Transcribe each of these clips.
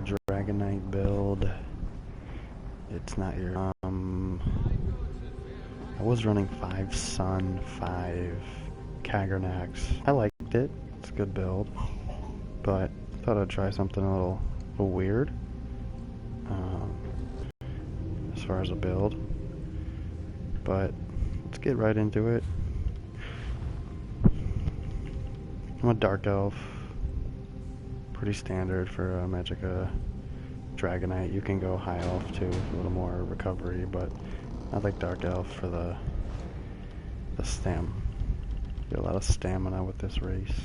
Dragonite build. It's not your I was running 5 Sun, 5 Kagernax. I liked it. It's a good build, but I thought I'd try something a little weird as far as a build. But let's get right into it. I'm a Dark Elf. Pretty standard for a Magicka Dragonite. You can go High Elf too, a little more recovery, but I like Dark Elf for the stam. Get a lot of stamina with this race.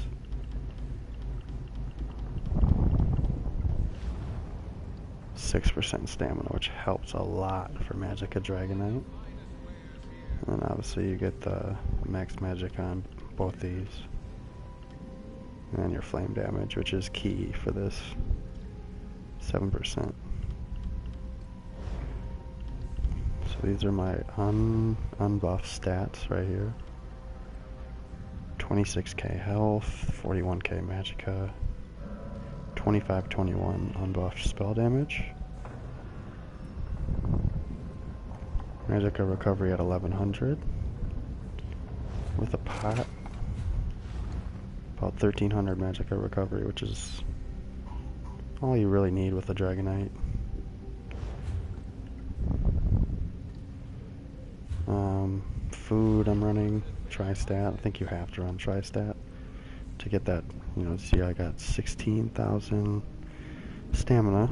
.6% stamina, which helps a lot for Magicka Dragonite. And then obviously you get the max magic on both these. And then your flame damage, which is key for this. 7%. So these are my unbuffed stats right here. 26k health, 41k magicka, 25-21 unbuffed spell damage. Magicka recovery at 1100. With a pot, about 1300 magicka recovery, which is all you really need with a Dragonite. Food, I'm running Tri-Stat. I think you have to run Tri-Stat to get that, you know, see I got 16,000 stamina.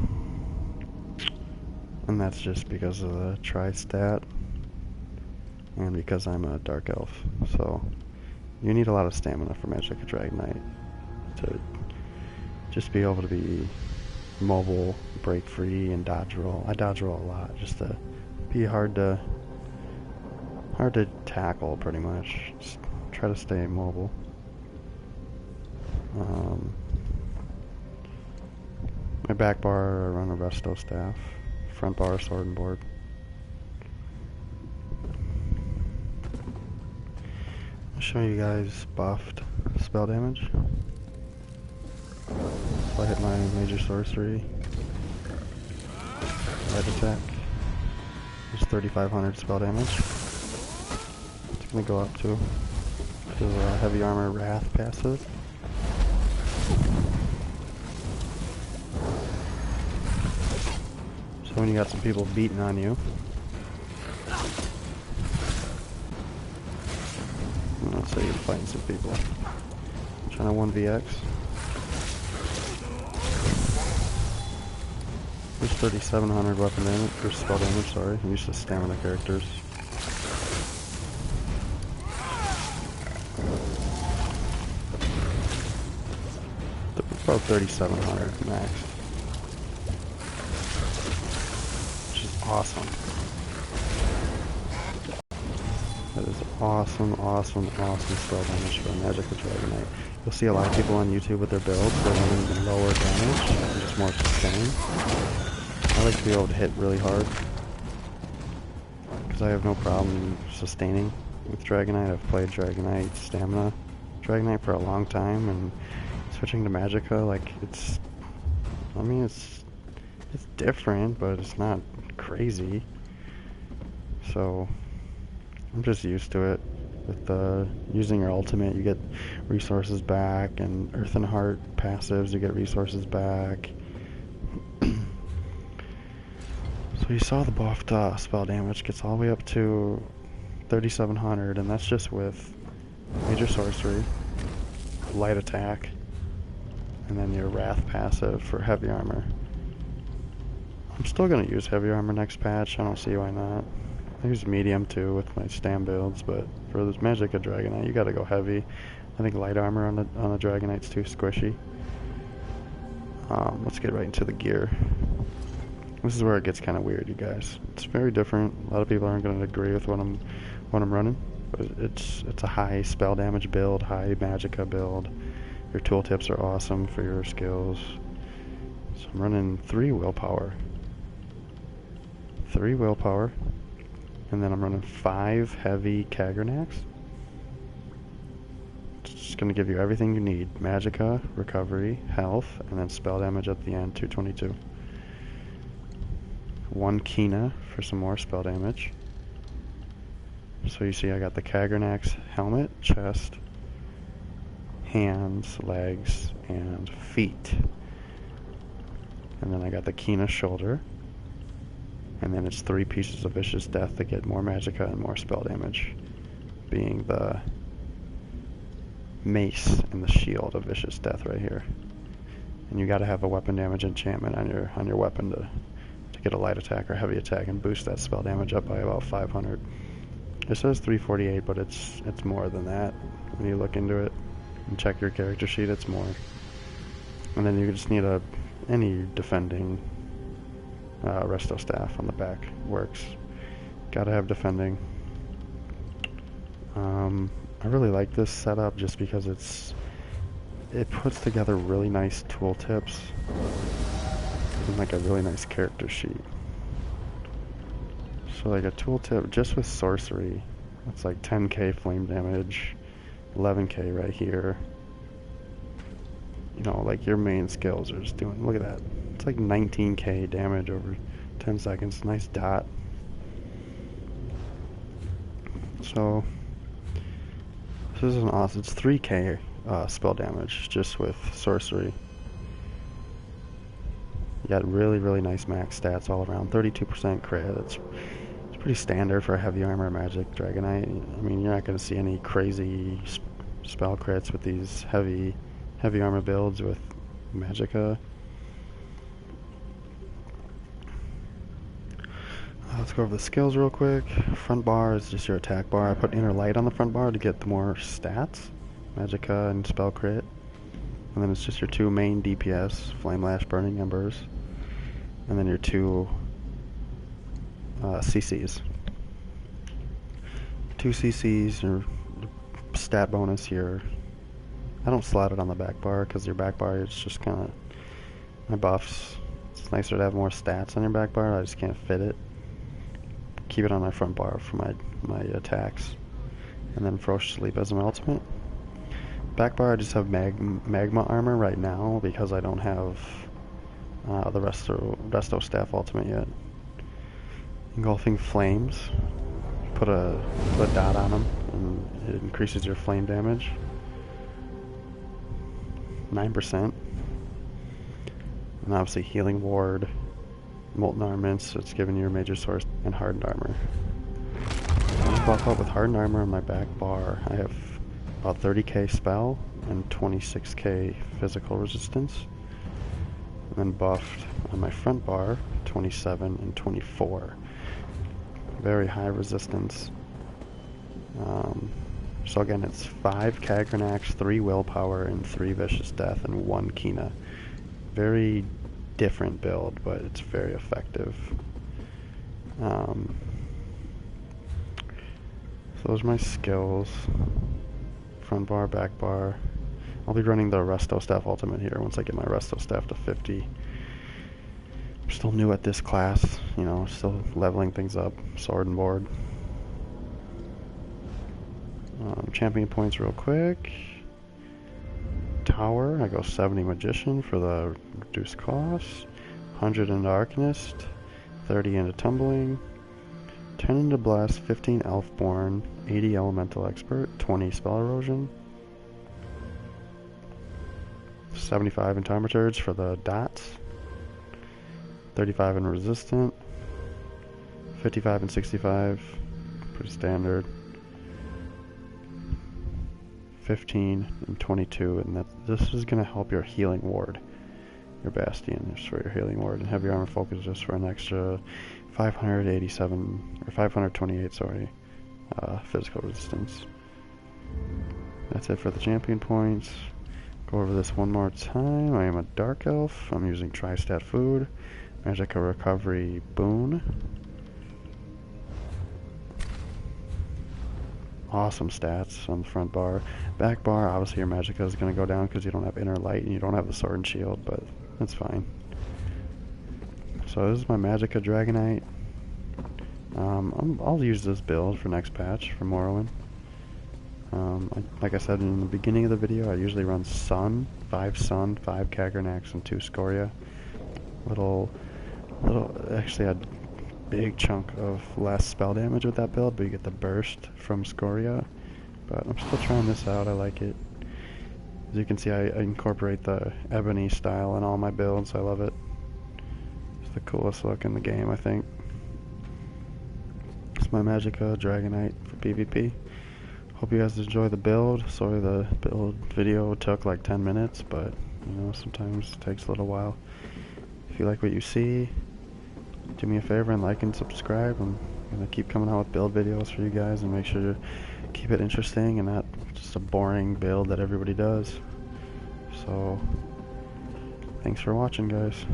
And that's just because of the Tri-Stat and because I'm a Dark Elf. So you need a lot of stamina for Magicka Dragonite to just be able to be mobile, break free, and dodge roll. I dodge roll a lot just to be hard to tackle, pretty much. Just try to stay mobile. My back bar, I run a Resto Staff. Front bar, Sword and Board. I'll show you guys buffed spell damage. So I hit my major sorcery. Light attack. There's 3,500 spell damage. It's gonna go up to heavy armor wrath passive. So when you got some people beating on you, let's say you're fighting some people, trying to 1vx. There's 3,700 weapon damage, or spell damage, sorry. I'm used to stamina characters. About 3,700 max. Which is awesome. That is awesome spell damage for a Magicka Dragonite. You'll see a lot of people on YouTube with their builds, they're running lower damage and just more sustain. I like to be able to hit really hard, because I have no problem sustaining with Dragonite. I've played Dragonite, Stamina Dragonite for a long time, and switching to Magicka, like, it's different, but it's not crazy. So I'm just used to it. With using your ultimate, you get resources back, and Earth and Heart passives, you get resources back. So you saw the buffed spell damage gets all the way up to 3,700, and that's just with major sorcery, light attack, and then your wrath passive for heavy armor. I'm still going to use heavy armor next patch. I don't see why not. I use medium too with my stam builds, but for this Magicka Dragonite, you got to go heavy. I think light armor on the Dragonite's too squishy. Let's get right into the gear. This is where it gets kind of weird, you guys. It's very different. A lot of people aren't going to agree with what I'm running, but it's a high spell damage build, high Magicka build. Your tooltips are awesome for your skills. So I'm running 3 willpower. 3 willpower. And then I'm running 5 heavy Kagernax. It's going to give you everything you need. Magicka, recovery, health, and then spell damage at the end, 222. 1 Kina for some more spell damage. So you see I got the Kaggernax helmet, chest, hands, legs, and feet. And then I got the Kina shoulder. And then it's 3 pieces of Vicious Death to get more Magicka and more spell damage, being the mace and the shield of Vicious Death right here. And you gotta have a weapon damage enchantment on your weapon to get a light attack or heavy attack and boost that spell damage up by about 500. It says 348, but it's more than that. When you look into it and check your character sheet, it's more. And then you just need any defending resto staff on the back works. Gotta have defending. I really like this setup just because it puts together really nice tooltips and like a really nice character sheet. So like a tooltip just with sorcery, it's like 10k flame damage, 11k right here. You know, like your main skills are just doing, look at that. It's like 19k damage over 10 seconds, nice dot. So this is an awesome, it's 3k spell damage just with sorcery. You got really, really nice max stats all around, 32% crit. It's pretty standard for a heavy armor magic Dragonite. I mean, you're not going to see any crazy spell crits with these heavy armor builds with Magicka. Let's go over the skills real quick. Front bar is just your attack bar. I put inner light on the front bar to get the more stats, Magicka and spell crit. And then it's just your 2 main DPS, Flame Lash, Burning Embers. And then your 2 CCs. 2 CCs, your stat bonus here. I don't slot it on the back bar because your back bar is just kind of my buffs. It's nicer to have more stats on your back bar. I just can't fit it. Keep it on my front bar for my attacks. And then Ferocious Leap as an ultimate. Back bar I just have magma armor right now because I don't have the resto staff ultimate yet. Engulfing Flames. Put a dot on them and it increases your flame damage. 9%. And obviously Healing Ward, Molten Armaments, it's giving you your major source, and Hardened Armor. I'm gonna buff up with Hardened Armor on my back bar. I have about 30k spell and 26k physical resistance. And then buffed on my front bar, 27 and 24. Very high resistance. So again, it's 5 Kaggernax, 3 Willpower, and 3 Vicious Death, and 1 Kina. Very different build, but it's very effective. So those are my skills. Front bar, back bar. I'll be running the Resto Staff Ultimate here once I get my Resto Staff to 50. I'm still new at this class, you know, still leveling things up, sword and board. Champion points real quick. Tower, I go 70 Magician for the reduced cost, 100 into Arcanist, 30 into Tumbling, 10 into Bless, 15 Elfborn, 80 Elemental Expert, 20 Spell Erosion, 75 in Thaumaturge for the dots, 35 in Resistant, 55 and 65, pretty standard, 15 and 22, and this is going to help your Healing Ward, your Bastion, just for your Healing Ward, and Heavy Armor Focus just for an extra 587, or 528, sorry, physical resistance. That's it for the champion points. Go over this one more time. I am a Dark Elf. I'm using Tri-Stat Food, Magicka Recovery Boon. Awesome stats on the front bar. Back bar, obviously your Magicka is going to go down because you don't have Inner Light and you don't have the Sword and Shield, but that's fine. So this is my Magicka Dragonite. I'll use this build for next patch for Morrowind. Like I said in the beginning of the video, I usually run Sun, 5 Kagernax, and 2 Scoria. Actually had big chunk of less spell damage with that build, but you get the burst from Scoria. But I'm still trying this out, I like it. As you can see, I incorporate the ebony style in all my builds, I love it. It's the coolest look in the game, I think. It's my Magicka Dragonite for PvP. Hope you guys enjoy the build. Sorry the build video took like 10 minutes, but you know, sometimes it takes a little while. If you like what you see, do me a favor and like and subscribe. I'm gonna keep coming out with build videos for you guys and make sure to keep it interesting and not just a boring build that everybody does. So, thanks for watching, guys.